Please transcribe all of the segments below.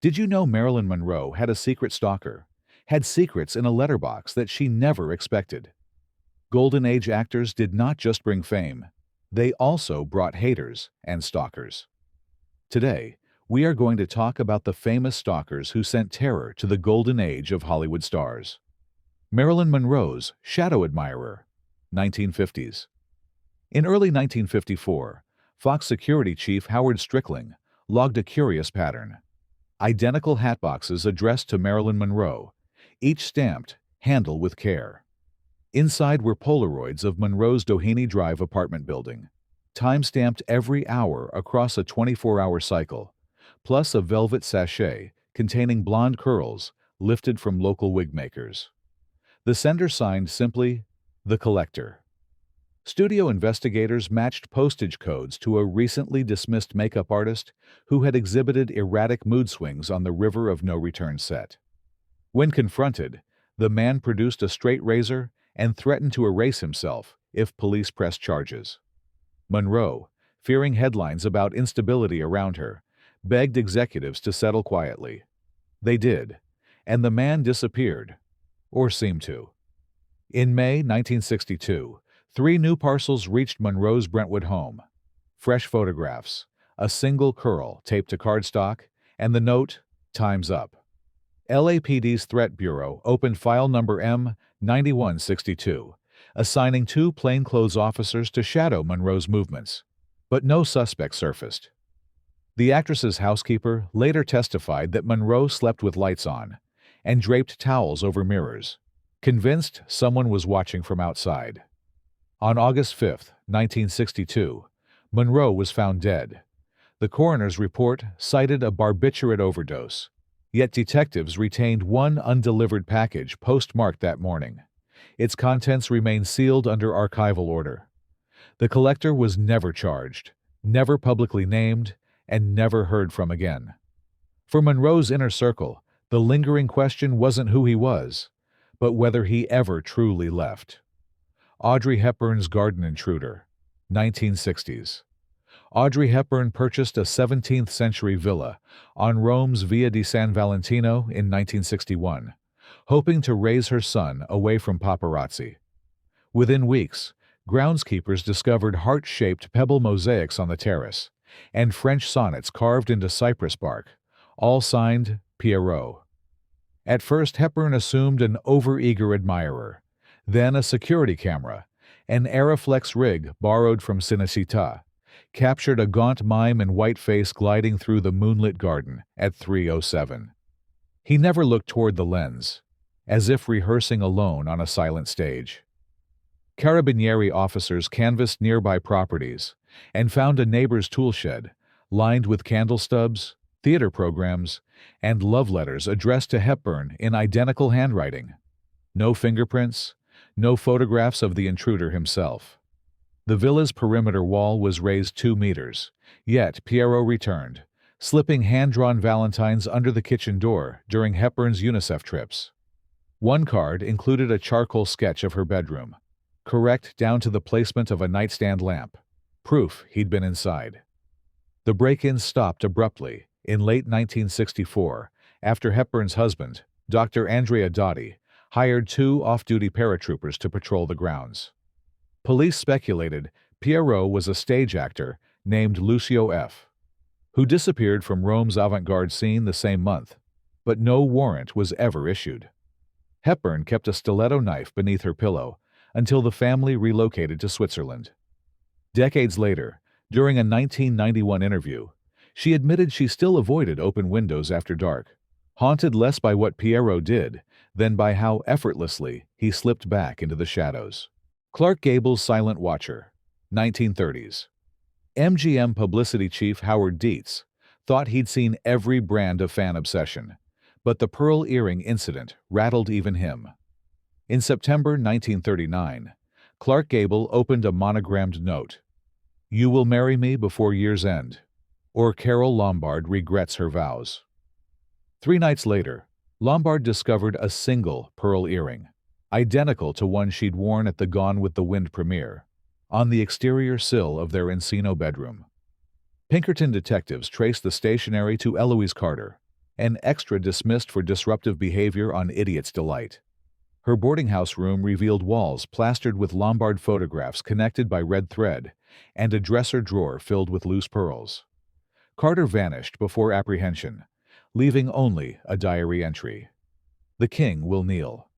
Did you know Marilyn Monroe had a secret stalker? Had secrets in a letterbox that she never expected? Golden Age actors did not just bring fame, they also brought haters and stalkers. Today, we are going to talk about the famous stalkers who sent terror to the golden age of Hollywood stars. Marilyn Monroe's shadow admirer, 1950s. In early 1954, Fox security chief Howard Strickling logged a curious pattern. Identical hatboxes addressed to Marilyn Monroe, each stamped, "Handle with care." Inside were Polaroids of Monroe's Doheny Drive apartment building, time-stamped every hour across a 24-hour cycle, plus a velvet sachet containing blonde curls lifted from local wig makers. The sender signed simply, "The Collector." Studio investigators matched postage codes to a recently dismissed makeup artist who had exhibited erratic mood swings on the River of No Return set. When confronted, the man produced a straight razor and threatened to erase himself if police pressed charges. Monroe, fearing headlines about instability around her, begged executives to settle quietly. They did, and the man disappeared, or seemed to. In May 1962, 3 new parcels reached Monroe's Brentwood home. Fresh photographs, a single curl taped to cardstock, and the note, "Time's up." LAPD's Threat Bureau opened file number M9162, assigning 2 plainclothes officers to shadow Monroe's movements, but no suspect surfaced. The actress's housekeeper later testified that Monroe slept with lights on and draped towels over mirrors, convinced someone was watching from outside. On August 5, 1962, Monroe was found dead. The coroner's report cited a barbiturate overdose, yet detectives retained one undelivered package postmarked that morning. Its contents remain sealed under archival order. The collector was never charged, never publicly named, and never heard from again. For Monroe's inner circle, the lingering question wasn't who he was, but whether he ever truly left. Audrey Hepburn's garden intruder, 1960s. Audrey Hepburn purchased a 17th-century villa on Rome's Via di San Valentino in 1961, hoping to raise her son away from paparazzi. Within weeks, groundskeepers discovered heart-shaped pebble mosaics on the terrace and French sonnets carved into cypress bark, all signed Pierrot. At first, Hepburn assumed an overeager admirer, then a security camera, an Aeroflex rig borrowed from Cinecittà, captured a gaunt mime in white face gliding through the moonlit garden at 3:07. He never looked toward the lens, as if rehearsing alone on a silent stage. Carabinieri officers canvassed nearby properties and found a neighbor's tool shed lined with candle stubs, theater programs, and love letters addressed to Hepburn in identical handwriting. No fingerprints, no photographs of the intruder himself. The villa's perimeter wall was raised 2 meters, yet Pierrot returned, slipping hand-drawn valentines under the kitchen door during Hepburn's UNICEF trips. One card included a charcoal sketch of her bedroom, correct down to the placement of a nightstand lamp, proof he'd been inside. The break-ins stopped abruptly in late 1964 after Hepburn's husband, Dr. Andrea Dotti, hired 2 off-duty paratroopers to patrol the grounds. Police speculated Pierrot was a stage actor named Lucio F., who disappeared from Rome's avant-garde scene the same month, but no warrant was ever issued. Hepburn kept a stiletto knife beneath her pillow until the family relocated to Switzerland. Decades later, during a 1991 interview, she admitted she still avoided open windows after dark, haunted less by what Pierrot did than by how effortlessly he slipped back into the shadows. Clark Gable's silent watcher, 1930s. MGM publicity chief Howard Dietz thought he'd seen every brand of fan obsession, but the pearl earring incident rattled even him. In September 1939, Clark Gable opened a monogrammed note, "You will marry me before year's end, or Carole Lombard regrets her vows." 3 nights later, Lombard discovered a single pearl earring, identical to one she'd worn at the Gone with the Wind premiere, on the exterior sill of their Encino bedroom. Pinkerton detectives traced the stationery to Eloise Carter, An extra dismissed for disruptive behavior on Idiot's Delight. Her boarding house room revealed walls plastered with Lombard photographs connected by red thread, and a dresser drawer filled with loose pearls. Carter vanished before apprehension, leaving only a diary entry. The king will kneel.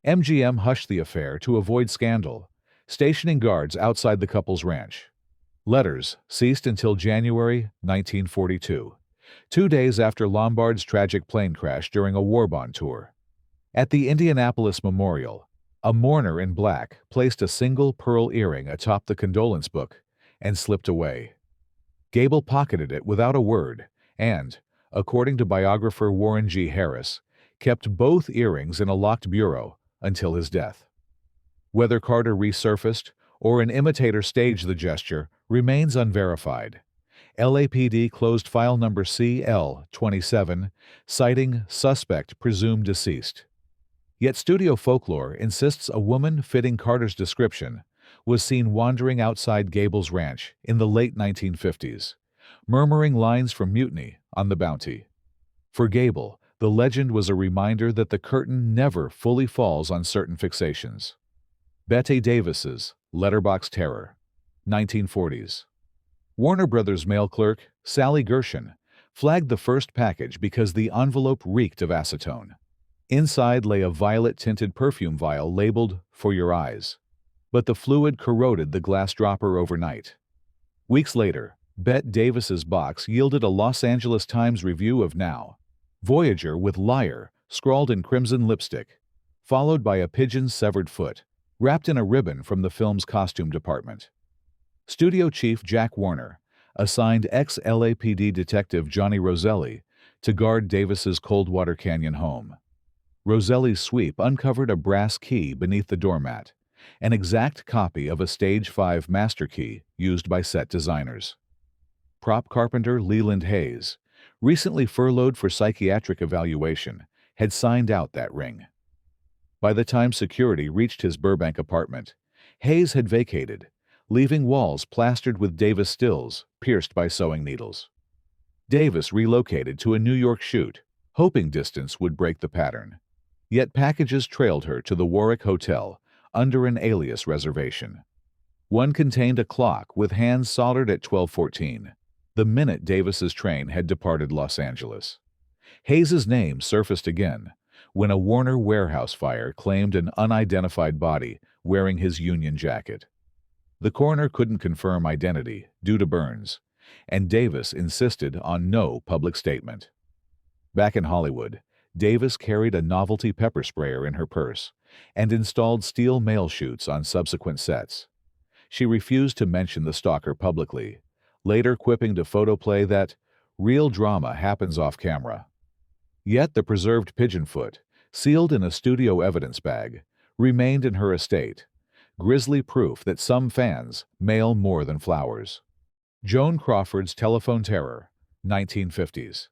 MGM hushed the affair to avoid scandal, stationing guards outside the couple's ranch. Letters ceased until January 1942, 2 days after Lombard's tragic plane crash during a war bond tour. At the Indianapolis Memorial, a mourner in black placed a single pearl earring atop the condolence book and slipped away. Gable pocketed it without a word and, according to biographer Warren G. Harris, kept both earrings in a locked bureau until his death. Whether Carter resurfaced or an imitator staged the gesture remains unverified. LAPD closed file number CL-27, citing suspect presumed deceased. Yet studio folklore insists a woman fitting Carter's description was seen wandering outside Gable's ranch in the late 1950s, murmuring lines from Mutiny on the Bounty. For Gable, the legend was a reminder that the curtain never fully falls on certain fixations. Bette Davis's Letterbox Terror, 1940s. Warner Brothers mail clerk Sally Gershon flagged the first package because the envelope reeked of acetone. Inside lay a violet-tinted perfume vial labeled "For Your Eyes," but the fluid corroded the glass dropper overnight. Weeks later, Bette Davis's box yielded a Los Angeles Times review of Now. Voyager with Liar scrawled in crimson lipstick, followed by a pigeon's severed foot, wrapped in a ribbon from the film's costume department. Studio chief Jack Warner assigned ex-LAPD detective Johnny Roselli to guard Davis's Coldwater Canyon home. Roselli's sweep uncovered a brass key beneath the doormat, an exact copy of a Stage 5 master key used by set designers. Prop carpenter Leland Hayes, recently furloughed for psychiatric evaluation, had signed out that ring. By the time security reached his Burbank apartment, Hayes had vacated, leaving walls plastered with Davis stills pierced by sewing needles. Davis relocated to a New York shoot, hoping distance would break the pattern. Yet packages trailed her to the Warwick Hotel under an alias reservation. One contained a clock with hands soldered at 12:14, the minute Davis's train had departed Los Angeles. Hayes's name surfaced again when a Warner warehouse fire claimed an unidentified body wearing his Union jacket. The coroner couldn't confirm identity due to burns, and Davis insisted on no public statement. Back in Hollywood, Davis carried a novelty pepper sprayer in her purse and installed steel mail chutes on subsequent sets. She refused to mention the stalker publicly, later quipping to Photoplay that real drama happens off camera. Yet the preserved pigeon foot, sealed in a studio evidence bag, remained in her estate, grisly proof that some fans mail more than flowers. Joan Crawford's Telephone Terror, 1950s.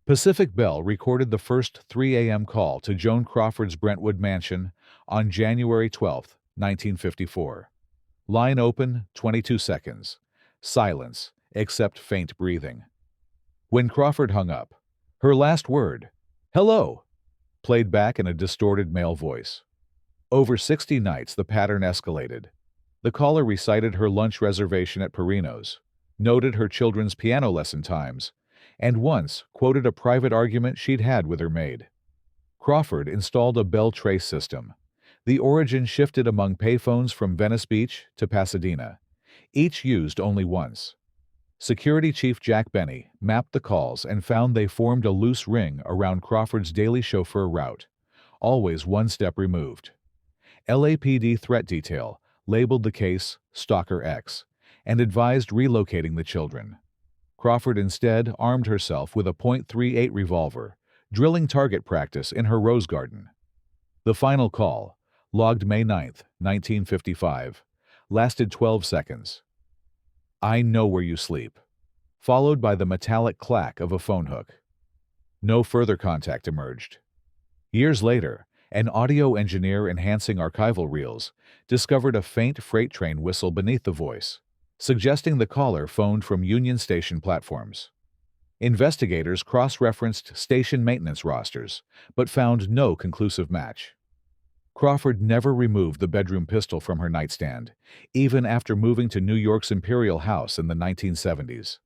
Pacific Bell recorded the first 3 a.m. call to Joan Crawford's Brentwood mansion on January 12, 1954. Line open, 22 seconds. Silence, except faint breathing. When Crawford hung up, her last word, "Hello," played back in a distorted male voice. Over 60 nights, the pattern escalated. The caller recited her lunch reservation at Perino's, noted her children's piano lesson times, and once quoted a private argument she'd had with her maid. Crawford installed a bell trace system. The origin shifted among payphones from Venice Beach to Pasadena, each used only once. Security Chief Jack Benny mapped the calls and found they formed a loose ring around Crawford's daily chauffeur route, always one step removed. LAPD Threat Detail labeled the case Stalker X and advised relocating the children. Crawford instead armed herself with a .38 revolver, drilling target practice in her rose garden. The final call, logged May 9, 1955, lasted 12 seconds. "I know where you sleep," followed by the metallic clack of a phone hook. No further contact emerged. Years later, an audio engineer enhancing archival reels discovered a faint freight train whistle beneath the voice, suggesting the caller phoned from Union Station platforms. Investigators cross-referenced station maintenance rosters, but found no conclusive match. Crawford never removed the bedroom pistol from her nightstand, even after moving to New York's Imperial House in the 1970s.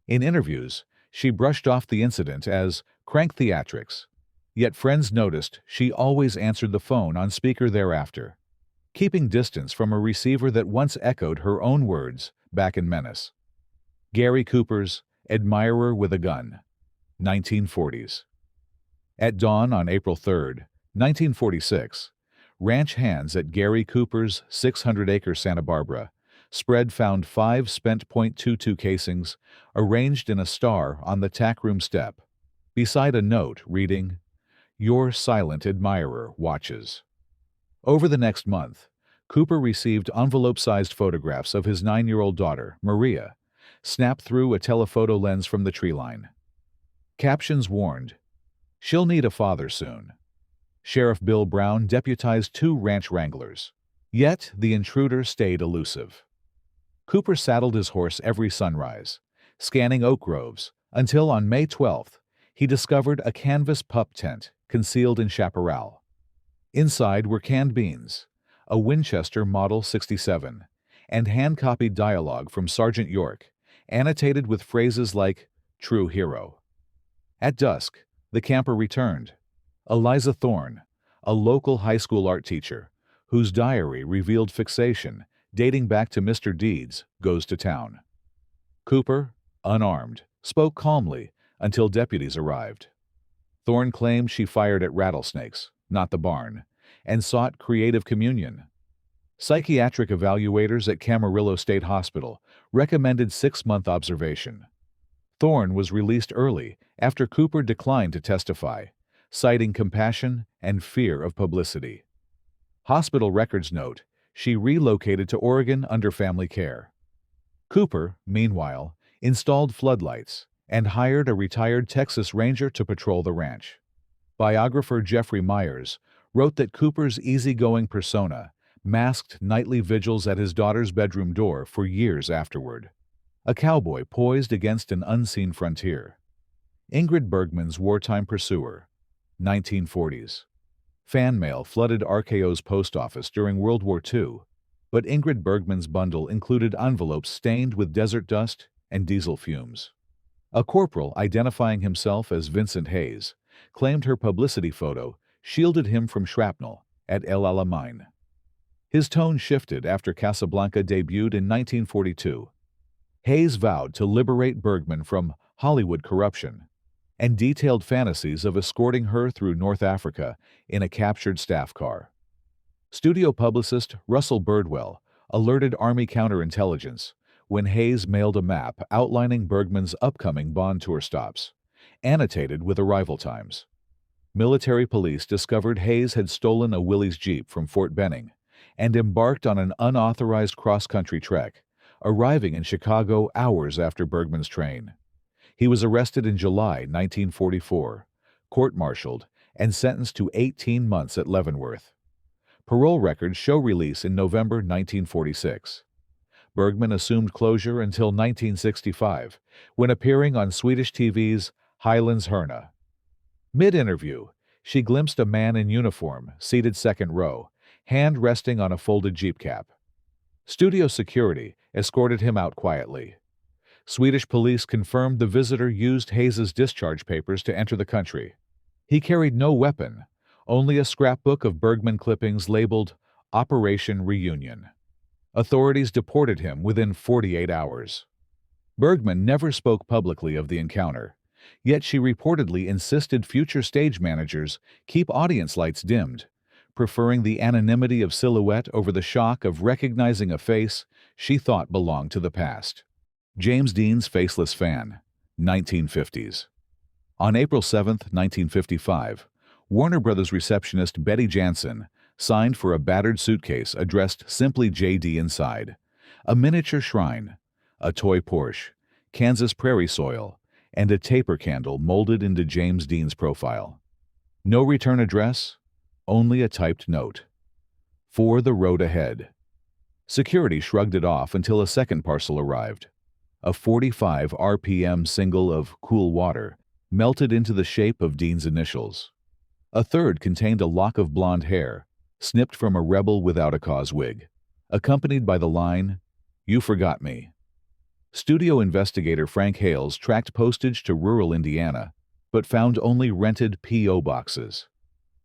In interviews, she brushed off the incident as crank theatrics, yet friends noticed she always answered the phone on speaker thereafter, keeping distance from a receiver that once echoed her own words back in Menace. Gary Cooper's Admirer with a Gun, 1940s. At dawn on April 3, 1946, ranch hands at Gary Cooper's 600-acre Santa Barbara spread found 5 spent .22 casings arranged in a star on the tack room step, beside a note reading, "Your silent admirer watches." Over the next month, Cooper received envelope-sized photographs of his 9-year-old daughter, Maria, snapped through a telephoto lens from the tree line. Captions warned, "She'll need a father soon." Sheriff Bill Brown deputized 2 ranch wranglers. Yet the intruder stayed elusive. Cooper saddled his horse every sunrise, scanning oak groves, until on May 12th, he discovered a canvas pup tent concealed in chaparral. Inside were canned beans, a Winchester Model 67, and hand-copied dialogue from Sergeant York, annotated with phrases like, "True hero." At dusk, the camper returned. Eliza Thorne, a local high school art teacher, whose diary revealed fixation dating back to Mr. Deeds Goes to Town. Cooper, unarmed, spoke calmly until deputies arrived. Thorne claimed she fired at rattlesnakes, not the barn, and sought creative communion. Psychiatric evaluators at Camarillo State Hospital recommended 6-month observation. Thorne was released early after Cooper declined to testify, citing compassion and fear of publicity. Hospital records note she relocated to Oregon under family care. Cooper, meanwhile, installed floodlights and hired a retired Texas Ranger to patrol the ranch. Biographer Jeffrey Myers wrote that Cooper's easygoing persona masked nightly vigils at his daughter's bedroom door for years afterward. A cowboy poised against an unseen frontier. Ingrid Bergman's wartime pursuer, 1940s. Fan mail flooded RKO's post office during World War II, but Ingrid Bergman's bundle included envelopes stained with desert dust and diesel fumes. A corporal identifying himself as Vincent Hayes claimed her publicity photo shielded him from shrapnel at El Alamein. His tone shifted after Casablanca debuted in 1942. Hayes vowed to liberate Bergman from Hollywood corruption and detailed fantasies of escorting her through North Africa in a captured staff car. Studio publicist Russell Birdwell alerted Army counterintelligence when Hayes mailed a map outlining Bergman's upcoming Bond tour stops, annotated with arrival times. Military police discovered Hayes had stolen a Willys Jeep from Fort Benning and embarked on an unauthorized cross-country trek, arriving in Chicago hours after Bergman's train. He was arrested in July 1944, court-martialed, and sentenced to 18 months at Leavenworth. Parole records show release in November 1946. Bergman assumed closure until 1965, when appearing on Swedish TV's Highlands Hörna. Mid-interview, she glimpsed a man in uniform seated second row, hand resting on a folded Jeep cap. Studio security escorted him out quietly. Swedish police confirmed the visitor used Hayes's discharge papers to enter the country. He carried no weapon, only a scrapbook of Bergman clippings labeled Operation Reunion. Authorities deported him within 48 hours. Bergman never spoke publicly of the encounter, yet she reportedly insisted future stage managers keep audience lights dimmed, preferring the anonymity of silhouette over the shock of recognizing a face she thought belonged to the past. James Dean's Faceless Fan, 1950s. On April 7, 1955, Warner Brothers receptionist Betty Jansen signed for a battered suitcase addressed simply J.D. inside, a miniature shrine, a toy Porsche, Kansas prairie soil, and a taper candle molded into James Dean's profile. No return address, only a typed note. For the road ahead. Security shrugged it off until a second parcel arrived. A 45 RPM single of Cool Water melted into the shape of Dean's initials. A third contained a lock of blonde hair, snipped from a Rebel Without a Cause wig, accompanied by the line, "You forgot me." Studio investigator Frank Hales tracked postage to rural Indiana, but found only rented P.O. boxes.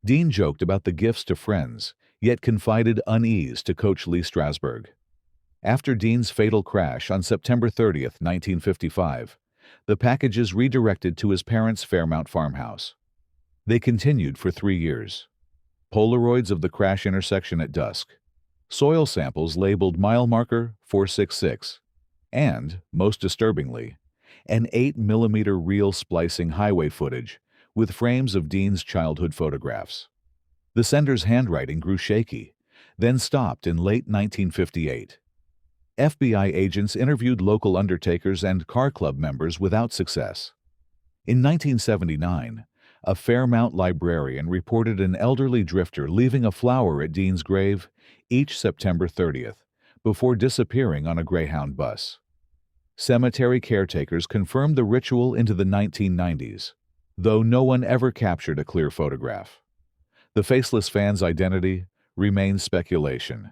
Dean joked about the gifts to friends, yet confided unease to Coach Lee Strasberg. After Dean's fatal crash on September 30, 1955, the packages redirected to his parents' Fairmount farmhouse. They continued for 3 years. Polaroids of the crash intersection at dusk, soil samples labeled mile marker 466, and, most disturbingly, an 8mm reel splicing highway footage with frames of Dean's childhood photographs. The sender's handwriting grew shaky, then stopped in late 1958. FBI agents interviewed local undertakers and car club members without success. In 1979, a Fairmount librarian reported an elderly drifter leaving a flower at Dean's grave each September 30th, before disappearing on a Greyhound bus. Cemetery caretakers confirmed the ritual into the 1990s, though no one ever captured a clear photograph. The faceless fan's identity remains speculation.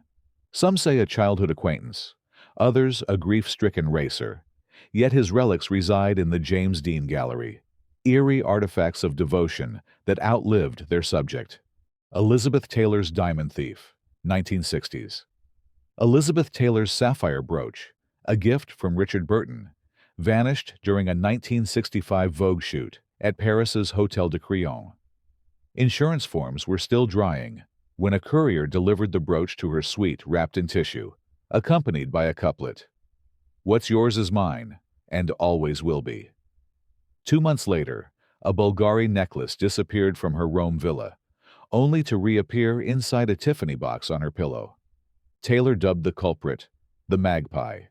Some say a childhood acquaintance, others a grief-stricken racer, yet his relics reside in the James Dean Gallery, eerie artifacts of devotion that outlived their subject. Elizabeth Taylor's Diamond Thief, 1960s. Elizabeth Taylor's sapphire brooch, a gift from Richard Burton, vanished during a 1965 Vogue shoot at Paris's Hotel de Crillon. Insurance forms were still drying when a courier delivered the brooch to her suite wrapped in tissue, accompanied by a couplet, "What's yours is mine, and always will be." 2 months later, a Bulgari necklace disappeared from her Rome villa, only to reappear inside a Tiffany box on her pillow. Taylor dubbed the culprit the Magpie.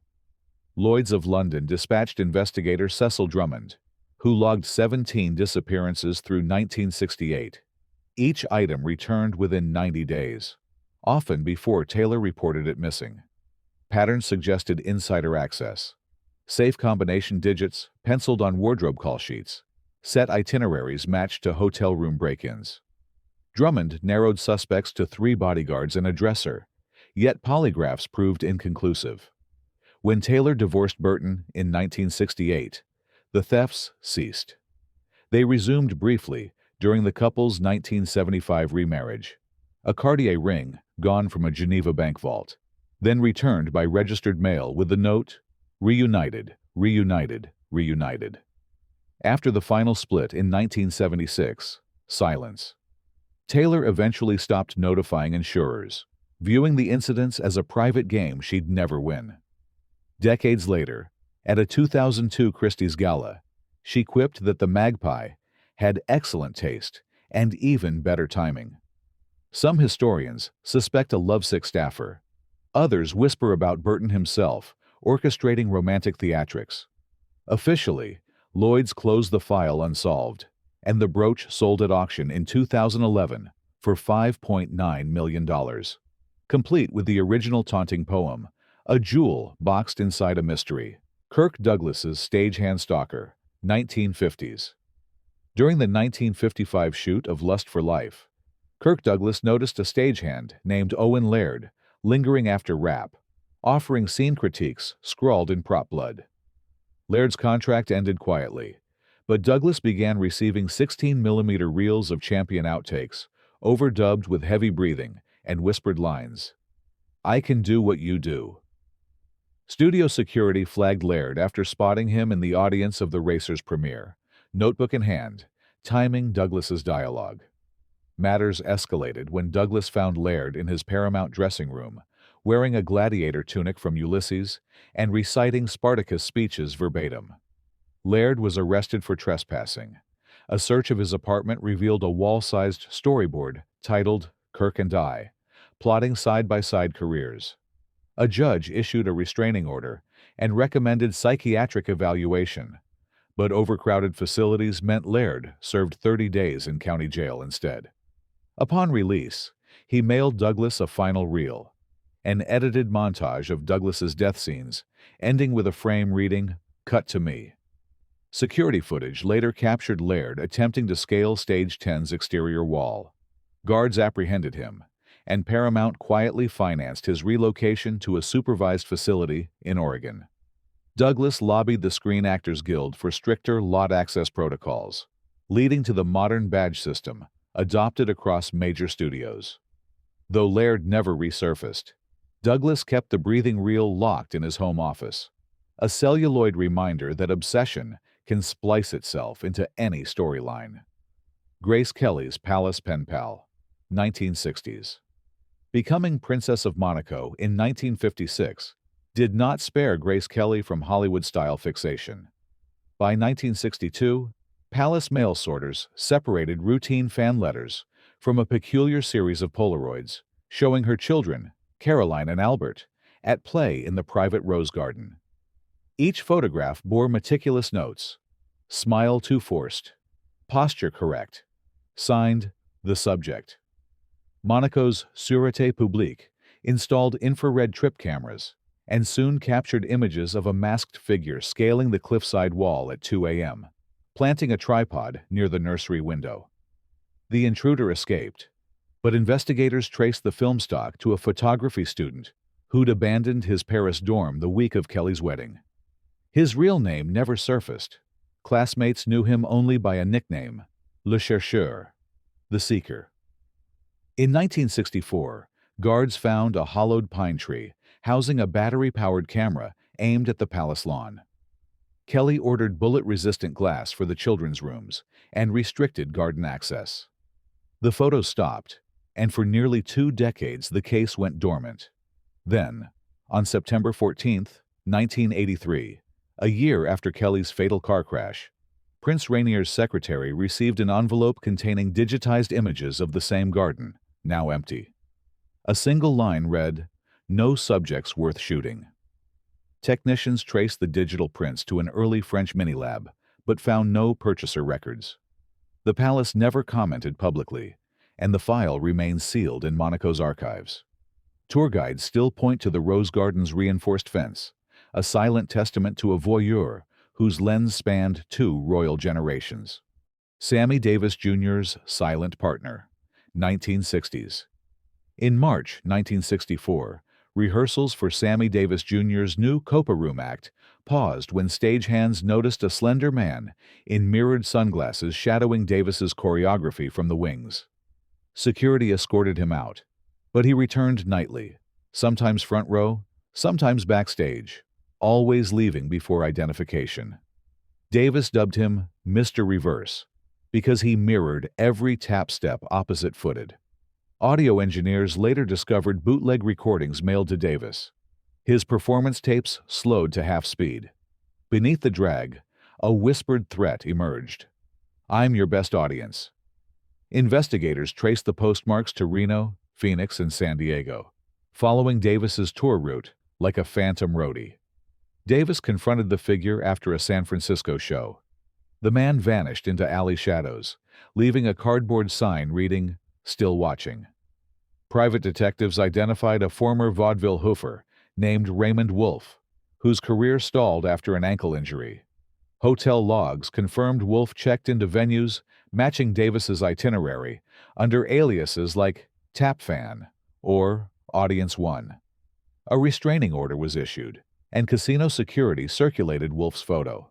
Lloyd's of London dispatched investigator Cecil Drummond, who logged 17 disappearances through 1968. Each item returned within 90 days, often before Taylor reported it missing. Patterns suggested insider access. Safe combination digits penciled on wardrobe call sheets. Set itineraries matched to hotel room break-ins. Drummond narrowed suspects to 3 bodyguards and a dresser, yet polygraphs proved inconclusive. When Taylor divorced Burton in 1968, the thefts ceased. They resumed briefly during the couple's 1975 remarriage. A Cartier ring, gone from a Geneva bank vault, then returned by registered mail with the note, "Reunited, reunited, reunited." After the final split in 1976, silence. Taylor eventually stopped notifying insurers, viewing the incidents as a private game she'd never win. Decades later, at a 2002 Christie's Gala, she quipped that the Magpie had excellent taste and even better timing. Some historians suspect a lovesick staffer. Others whisper about Burton himself, orchestrating romantic theatrics. Officially, Lloyd's closed the file unsolved, and the brooch sold at auction in 2011 for $5.9 million, complete with the original taunting poem, a jewel boxed inside a mystery. Kirk Douglas's stagehand stalker, 1950s. During the 1955 shoot of Lust for Life, Kirk Douglas noticed a stagehand named Owen Laird lingering after wrap, offering scene critiques scrawled in prop blood. Laird's contract ended quietly, but Douglas began receiving 16mm reels of champion outtakes, overdubbed with heavy breathing and whispered lines. "I can do what you do." Studio security flagged Laird after spotting him in the audience of the Racer's premiere, notebook in hand, timing Douglas's dialogue. Matters escalated when Douglas found Laird in his Paramount dressing room, wearing a gladiator tunic from Ulysses and reciting Spartacus speeches verbatim. Laird was arrested for trespassing. A search of his apartment revealed a wall-sized storyboard titled Kirk and I, plotting side-by-side careers. A judge issued a restraining order and recommended psychiatric evaluation, but overcrowded facilities meant Laird served 30 days in county jail instead. Upon release, he mailed Douglas a final reel. an edited montage of Douglas's death scenes, ending with a frame reading, "Cut to me." Security footage later captured Laird attempting to scale Stage 10's exterior wall. Guards apprehended him, and Paramount quietly financed his relocation to a supervised facility in Oregon. Douglas lobbied the Screen Actors Guild for stricter lot access protocols, leading to the modern badge system adopted across major studios. Though Laird never resurfaced, Douglas kept the breathing reel locked in his home office, a celluloid reminder that obsession can splice itself into any storyline. Grace Kelly's Palace Pen Pal, 1960s. Becoming Princess of Monaco in 1956 did not spare Grace Kelly from Hollywood-style fixation. By 1962, Palace mail sorters separated routine fan letters from a peculiar series of Polaroids showing her children, Caroline and Albert, at play in the private rose garden. Each photograph bore meticulous notes: smile too forced, posture correct, signed, the subject. Monaco's Sûreté Publique installed infrared trip cameras and soon captured images of a masked figure scaling the cliffside wall at 2 a.m., planting a tripod near the nursery window. The intruder escaped, but investigators traced the film stock to a photography student who'd abandoned his Paris dorm the week of Kelly's wedding. His real name never surfaced. Classmates knew him only by a nickname, Le Chercheur, the Seeker. In 1964, guards found a hollowed pine tree housing a battery-powered camera aimed at the palace lawn. Kelly ordered bullet-resistant glass for the children's rooms and restricted garden access. The photos stopped, and for nearly 2 decades the case went dormant. Then, on September 14, 1983, a year after Kelly's fatal car crash, Prince Rainier's secretary received an envelope containing digitized images of the same garden, now empty. A single line read, "No subjects worth shooting." Technicians traced the digital prints to an early French mini-lab, but found no purchaser records. The palace never commented publicly, and the file remains sealed in Monaco's archives. Tour guides still point to the rose garden's reinforced fence, a silent testament to a voyeur whose lens spanned 2 royal generations. Sammy Davis Jr.'s silent partner, 1960s. In March 1964, rehearsals for Sammy Davis Jr.'s new Copa Room act paused when stagehands noticed a slender man in mirrored sunglasses shadowing Davis's choreography from the wings. Security escorted him out, but he returned nightly, sometimes front row, sometimes backstage, always leaving before identification. Davis dubbed him Mr. Reverse because he mirrored every tap step opposite-footed. Audio engineers later discovered bootleg recordings mailed to Davis. His performance tapes slowed to half speed. Beneath the drag, a whispered threat emerged. "I'm your best audience." Investigators traced the postmarks to Reno, Phoenix, and San Diego, following Davis's tour route like a phantom roadie. Davis confronted the figure after a San Francisco show. The man vanished into alley shadows, leaving a cardboard sign reading, "Still watching." Private detectives identified a former vaudeville hoofer named Raymond Wolfe, whose career stalled after an ankle injury. Hotel logs confirmed Wolfe checked into venues matching Davis's itinerary under aliases like Tap Fan or Audience One. A restraining order was issued, and casino security circulated Wolfe's photo.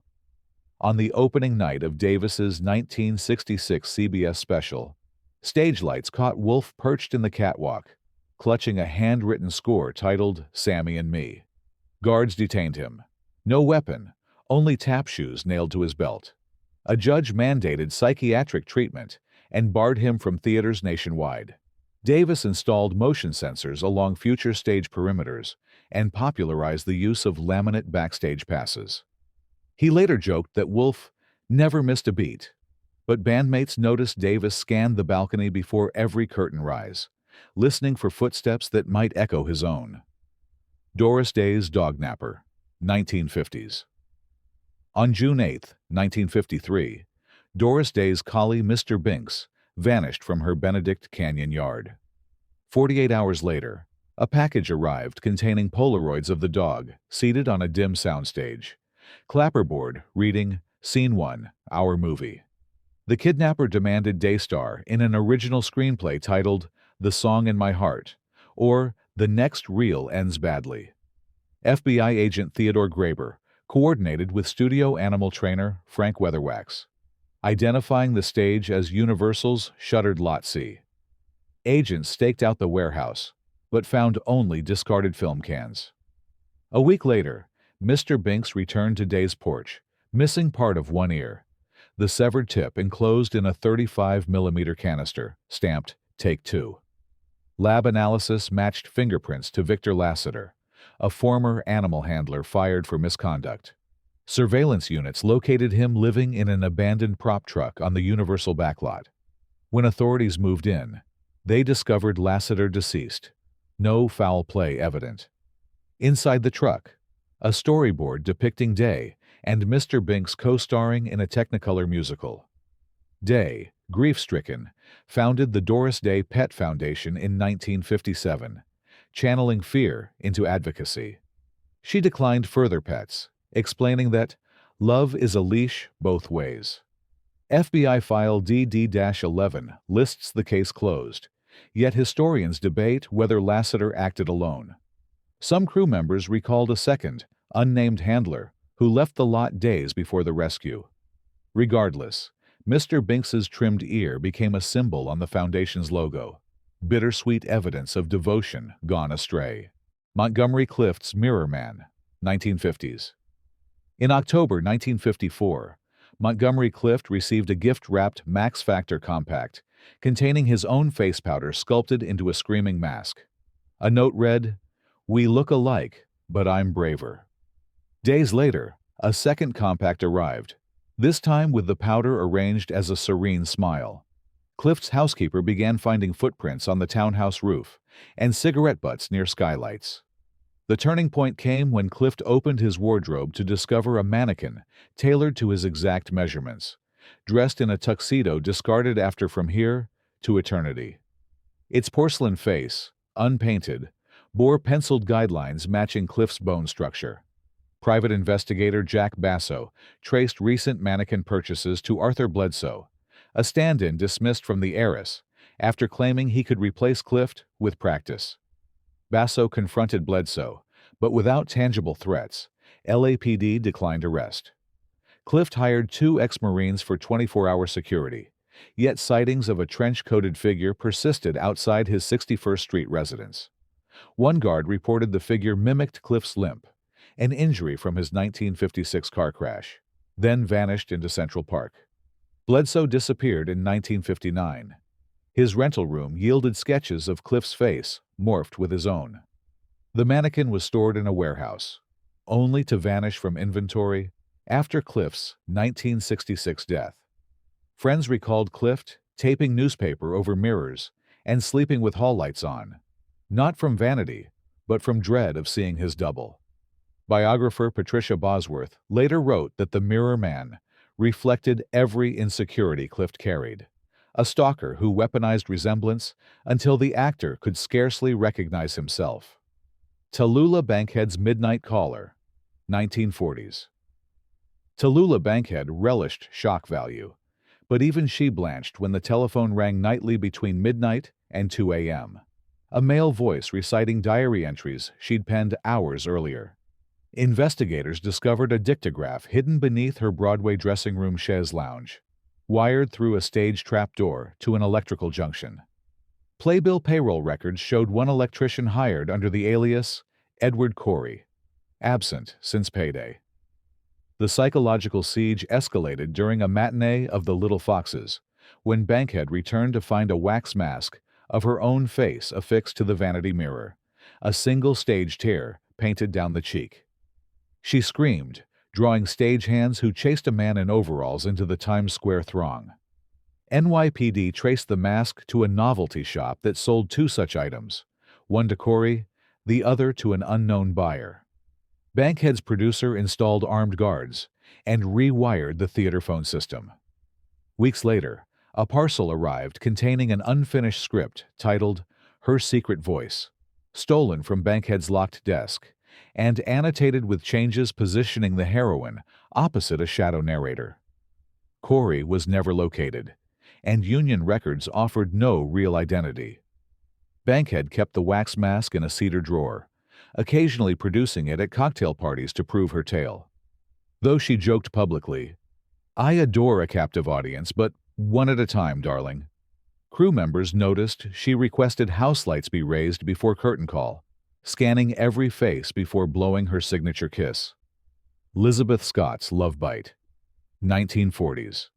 On the opening night of Davis's 1966 CBS special, stage lights caught Wolfe perched in the catwalk, clutching a handwritten score titled "Sammy and Me." Guards detained him. No weapon, only tap shoes nailed to his belt. A judge mandated psychiatric treatment and barred him from theaters nationwide. Davis installed motion sensors along future stage perimeters and popularized the use of laminate backstage passes. He later joked that Wolfe never missed a beat, but bandmates noticed Davis scanned the balcony before every curtain rise, listening for footsteps that might echo his own. Doris Day's Dognapper, 1950s. On June 8, 1953, Doris Day's collie Mr. Binks vanished from her Benedict Canyon yard. 48 hours later, A package arrived containing Polaroids of the dog, seated on a dim soundstage. Clapperboard reading, Scene 1, Our Movie. The kidnapper demanded Daystar in an original screenplay titled The Song in My Heart, or The Next Reel Ends Badly. FBI agent Theodore Graber coordinated with studio animal trainer Frank Weatherwax, identifying the stage as Universal's Shuttered Lot C. Agents staked out the warehouse, but found only discarded film cans. A week later, Mr. Binks returned to Day's porch, missing part of one ear, the severed tip enclosed in a 35mm canister, stamped Take 2. Lab analysis matched fingerprints to Victor Lassiter, a former animal handler fired for misconduct. Surveillance units located him living in an abandoned prop truck on the Universal backlot. When authorities moved in, they discovered Lassiter deceased. No foul play evident. Inside the truck, a storyboard depicting Day and Mr. Binks co-starring in a Technicolor musical. Day, grief-stricken, founded the Doris Day Pet Foundation in 1957, channeling fear into advocacy. She declined further pets, explaining that love is a leash both ways. FBI file DD-11 lists the case closed, yet historians debate whether Lassiter acted alone. Some crew members recalled a second, unnamed handler who left the lot days before the rescue. Regardless, Mr. Binks's trimmed ear became a symbol on the Foundation's logo, bittersweet evidence of devotion gone astray. Montgomery Clift's Mirror Man, 1950s. In October 1954, Montgomery Clift received a gift-wrapped Max Factor compact containing his own face powder sculpted into a screaming mask. A note read, "We look alike, but I'm braver." Days later, a second compact arrived, this time with the powder arranged as a serene smile. Clift's housekeeper began finding footprints on the townhouse roof and cigarette butts near skylights. The turning point came when Clift opened his wardrobe to discover a mannequin tailored to his exact measurements, dressed in a tuxedo discarded after From Here to Eternity. Its porcelain face, unpainted, bore penciled guidelines matching Clift's bone structure. Private investigator Jack Basso traced recent mannequin purchases to Arthur Bledsoe, a stand-in dismissed from the heiress after claiming he could replace Clift with practice. Basso confronted Bledsoe, but without tangible threats, LAPD declined arrest. Clift hired 2 ex-Marines for 24-hour security, yet sightings of a trench-coated figure persisted outside his 61st Street residence. One guard reported the figure mimicked Clift's limp, an injury from his 1956 car crash, then vanished into Central Park. Bledsoe disappeared in 1959. His rental room yielded sketches of Clift's face, morphed with his own. The mannequin was stored in a warehouse, only to vanish from inventory after Clift's 1966 death. Friends recalled Clift taping newspaper over mirrors and sleeping with hall lights on, not from vanity, but from dread of seeing his double. Biographer Patricia Bosworth later wrote that the Mirror Man reflected every insecurity Clift carried, a stalker who weaponized resemblance until the actor could scarcely recognize himself. Tallulah Bankhead's Midnight Caller, 1940s. Tallulah Bankhead relished shock value, but even she blanched when the telephone rang nightly between midnight and 2 a.m., a male voice reciting diary entries she'd penned hours earlier. Investigators discovered a dictograph hidden beneath her Broadway dressing room chaise lounge, wired through a stage trapdoor to an electrical junction. Playbill payroll records showed one electrician hired under the alias Edward Corey, absent since payday. The psychological siege escalated during a matinee of The Little Foxes, when Bankhead returned to find a wax mask of her own face affixed to the vanity mirror, a single stage tear painted down the cheek. She screamed, drawing stagehands who chased a man in overalls into the Times Square throng. NYPD traced the mask to a novelty shop that sold 2 such items, one to Corey, the other to an unknown buyer. Bankhead's producer installed armed guards and rewired the theater phone system. Weeks later, a parcel arrived containing an unfinished script titled Her Secret Voice, stolen from Bankhead's locked desk, and annotated with changes positioning the heroine opposite a shadow narrator. Corey was never located, and Union records offered no real identity. Bankhead kept the wax mask in a cedar drawer, occasionally producing it at cocktail parties to prove her tale. Though she joked publicly, "I adore a captive audience, but one at a time, darling." Crew members noticed she requested house lights be raised before curtain call, scanning every face before blowing her signature kiss. Lizabeth Scott's Love Bite, 1940s.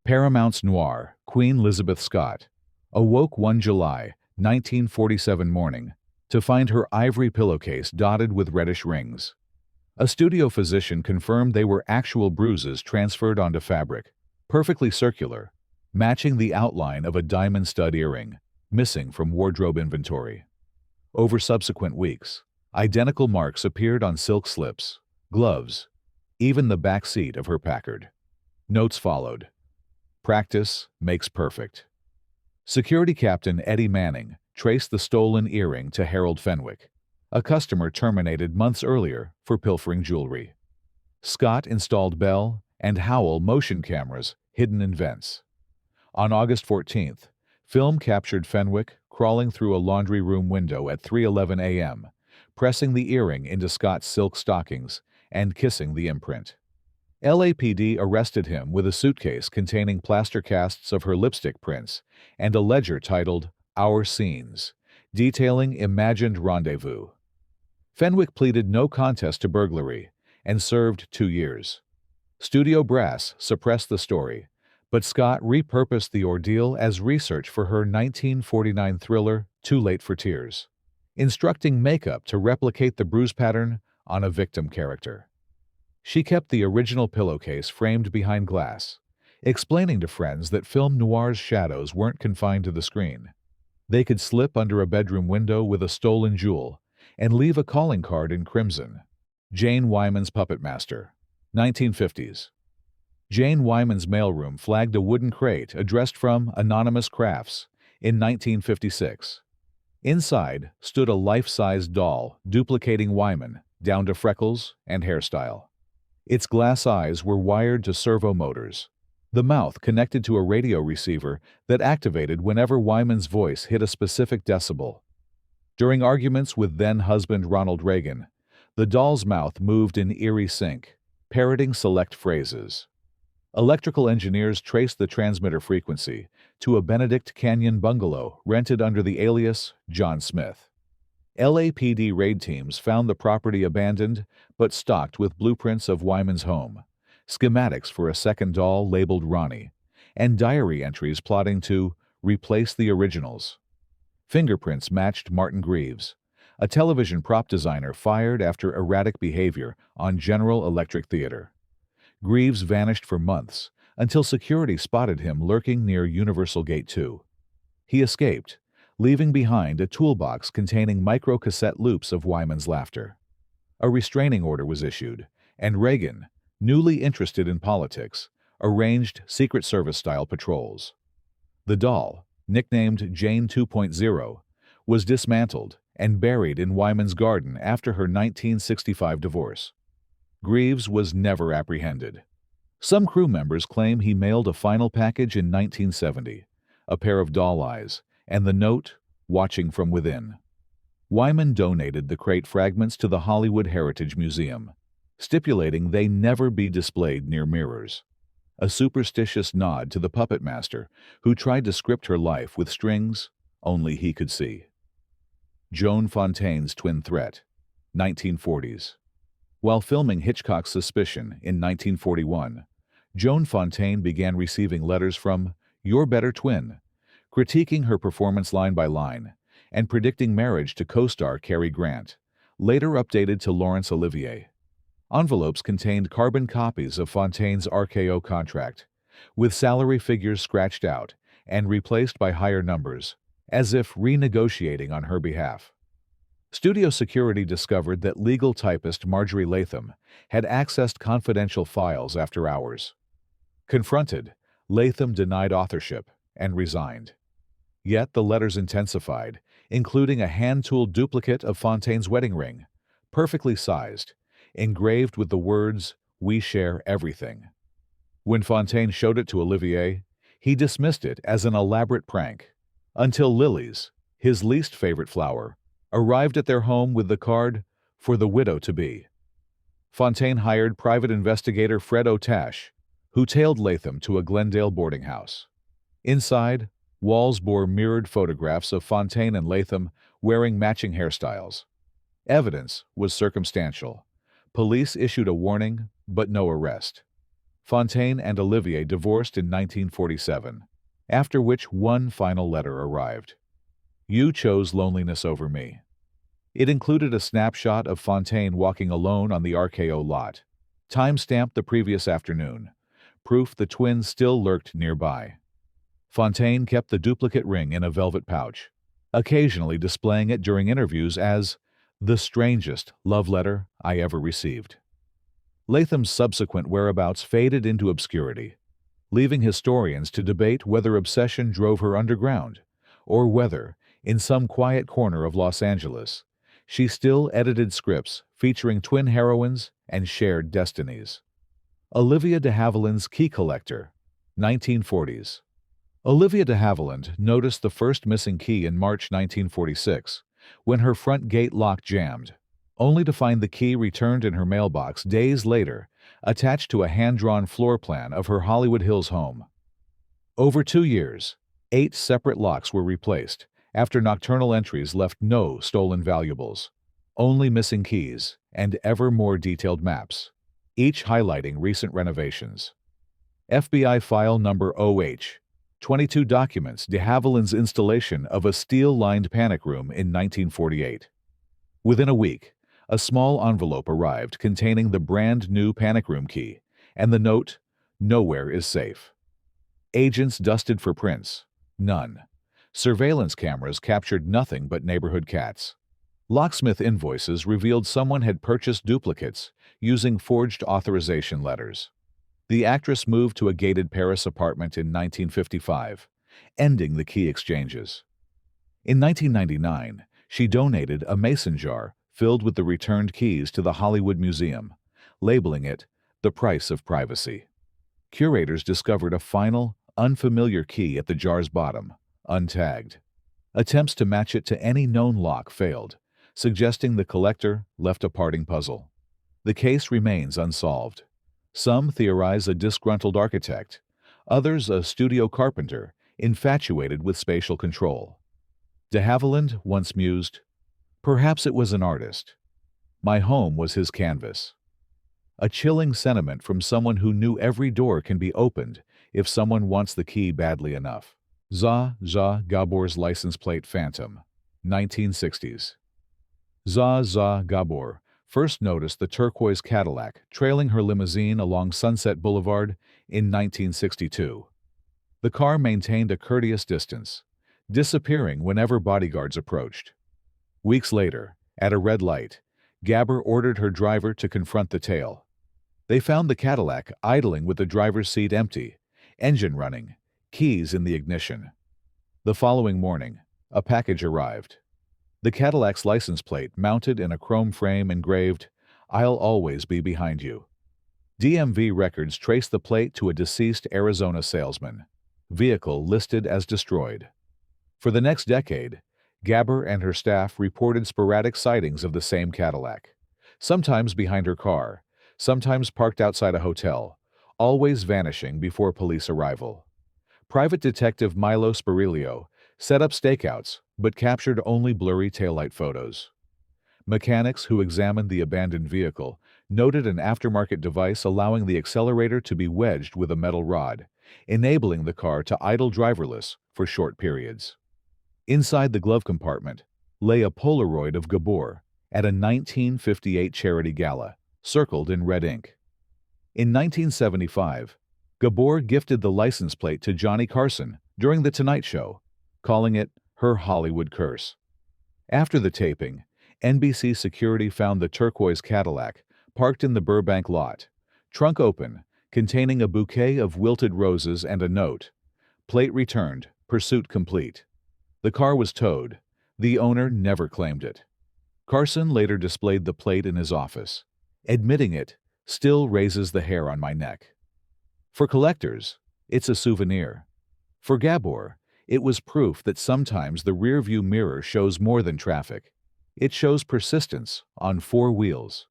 Paramount's noir, Queen Lizabeth Scott, awoke one July, 1947 morning to find her ivory pillowcase dotted with reddish rings. A studio physician confirmed they were actual bruises transferred onto fabric, perfectly circular, matching the outline of a diamond stud earring, missing from wardrobe inventory. Over subsequent weeks, identical marks appeared on silk slips, gloves, even the back seat of her Packard. Notes followed. Practice makes perfect. Security Captain Eddie Manning traced the stolen earring to Harold Fenwick, a customer terminated months earlier for pilfering jewelry. Scott installed Bell and Howell motion cameras hidden in vents. On August 14th, film captured Fenwick crawling through a laundry room window at 3:11 a.m., pressing the earring into Scott's silk stockings and kissing the imprint. LAPD arrested him with a suitcase containing plaster casts of her lipstick prints and a ledger titled Our Scenes, detailing imagined rendezvous. Fenwick pleaded no contest to burglary and served 2 years. Studio brass suppressed the story, but Scott repurposed the ordeal as research for her 1949 thriller Too Late for Tears, instructing makeup to replicate the bruise pattern on a victim character. She kept the original pillowcase framed behind glass, explaining to friends that film noir's shadows weren't confined to the screen. They could slip under a bedroom window with a stolen jewel and leave a calling card in crimson. Jane Wyman's Puppet Master, 1950s. Jane Wyman's mailroom flagged a wooden crate addressed from Anonymous Crafts in 1956. Inside stood a life-size doll duplicating Wyman down to freckles and hairstyle. Its glass eyes were wired to servo motors, the mouth connected to a radio receiver that activated whenever Wyman's voice hit a specific decibel. During arguments with then-husband Ronald Reagan, the doll's mouth moved in eerie sync, parroting select phrases. Electrical engineers traced the transmitter frequency to a Benedict Canyon bungalow rented under the alias John Smith. LAPD raid teams found the property abandoned but stocked with blueprints of Wyman's home, schematics for a second doll labeled Ronnie, and diary entries plotting to replace the originals. Fingerprints matched Martin Greaves, a television prop designer fired after erratic behavior on General Electric Theater. Greaves vanished for months until security spotted him lurking near Universal Gate 2. He escaped, leaving behind a toolbox containing microcassette loops of Wyman's laughter. A restraining order was issued, and Reagan, newly interested in politics, arranged Secret Service-style patrols. The doll, nicknamed Jane 2.0, was dismantled and buried in Wyman's garden after her 1965 divorce. Greaves was never apprehended. Some crew members claim he mailed a final package in 1970, a pair of doll eyes, and the note, "Watching from Within." Wyman donated the crate fragments to the Hollywood Heritage Museum, stipulating they never be displayed near mirrors, a superstitious nod to the puppet master who tried to script her life with strings only he could see. Joan Fontaine's Twin Threat, 1940s. While filming Hitchcock's Suspicion in 1941, Joan Fontaine began receiving letters from Your Better Twin, critiquing her performance line by line and predicting marriage to co-star Cary Grant, later updated to Laurence Olivier. Envelopes contained carbon copies of Fontaine's RKO contract, with salary figures scratched out and replaced by higher numbers, as if renegotiating on her behalf. Studio security discovered that legal typist Marjorie Latham had accessed confidential files after hours. Confronted, Latham denied authorship and resigned. Yet the letters intensified, including a hand-tooled duplicate of Fontaine's wedding ring, perfectly sized, engraved with the words, "We share everything." When Fontaine showed it to Olivier, he dismissed it as an elaborate prank, until lilies, his least favorite flower, arrived at their home with the card, "For the widow-to-be." Fontaine hired private investigator Fred O'Tash, who tailed Latham to a Glendale boarding house. Inside, walls bore mirrored photographs of Fontaine and Latham wearing matching hairstyles. Evidence was circumstantial. Police issued a warning, but no arrest. Fontaine and Olivier divorced in 1947, after which one final letter arrived. "You chose loneliness over me." It included a snapshot of Fontaine walking alone on the RKO lot, time-stamped the previous afternoon, proof the twins still lurked nearby. Fontaine kept the duplicate ring in a velvet pouch, occasionally displaying it during interviews as "the strangest love letter I ever received." Latham's subsequent whereabouts faded into obscurity, leaving historians to debate whether obsession drove her underground, or whether, in some quiet corner of Los Angeles, she still edited scripts featuring twin heroines and shared destinies. Olivia de Havilland's Key Collector, 1940s. Olivia de Havilland noticed the first missing key in March 1946, when her front gate lock jammed, only to find the key returned in her mailbox days later, attached to a hand-drawn floor plan of her Hollywood Hills home. Over 2 years, 8 separate locks were replaced, after nocturnal entries left no stolen valuables, only missing keys and ever more detailed maps, each highlighting recent renovations. FBI file number OH, 22 documents de Havilland's installation of a steel-lined panic room in 1948. Within a week, a small envelope arrived containing the brand-new panic room key and the note, "Nowhere is safe." Agents dusted for prints. None. Surveillance cameras captured nothing but neighborhood cats. Locksmith invoices revealed someone had purchased duplicates using forged authorization letters. The actress moved to a gated Paris apartment in 1955, ending the key exchanges. In 1999, she donated a mason jar filled with the returned keys to the Hollywood Museum, labeling it "The Price of Privacy." Curators discovered a final, unfamiliar key at the jar's bottom, untagged. Attempts to match it to any known lock failed, suggesting the collector left a parting puzzle. The case remains unsolved. Some theorize a disgruntled architect, others a studio carpenter infatuated with spatial control. De Havilland once mused, "Perhaps it was an artist. My home was his canvas." A chilling sentiment from someone who knew every door can be opened if someone wants the key badly enough. Zsa Zsa Gabor's license plate phantom, 1960s. Zsa Zsa Gabor first noticed the turquoise Cadillac trailing her limousine along Sunset Boulevard in 1962. The car maintained a courteous distance, disappearing whenever bodyguards approached. Weeks later, at a red light, Gabor ordered her driver to confront the tail. They found the Cadillac idling with the driver's seat empty, engine running, keys in the ignition. The following morning, a package arrived. The Cadillac's license plate mounted in a chrome frame engraved, "I'll always be behind you." DMV records traced the plate to a deceased Arizona salesman. Vehicle listed as destroyed. For the next decade, Gabor and her staff reported sporadic sightings of the same Cadillac, sometimes behind her car, sometimes parked outside a hotel, always vanishing before police arrival. Private Detective Milo Spirilio set up stakeouts but captured only blurry taillight photos. Mechanics who examined the abandoned vehicle noted an aftermarket device allowing the accelerator to be wedged with a metal rod, enabling the car to idle driverless for short periods. Inside the glove compartment lay a Polaroid of Gabor at a 1958 charity gala, circled in red ink. In 1975, Gabor gifted the license plate to Johnny Carson during The Tonight Show, calling it her Hollywood curse. After the taping, NBC security found the turquoise Cadillac parked in the Burbank lot, trunk open, containing a bouquet of wilted roses and a note, "Plate returned, pursuit complete." The car was towed, The owner never claimed it. Carson later displayed the plate in his office. Admitting it still raises the hair on my neck. For collectors, it's a souvenir. For Gabor, it was proof that sometimes the rearview mirror shows more than traffic. It shows persistence on four wheels.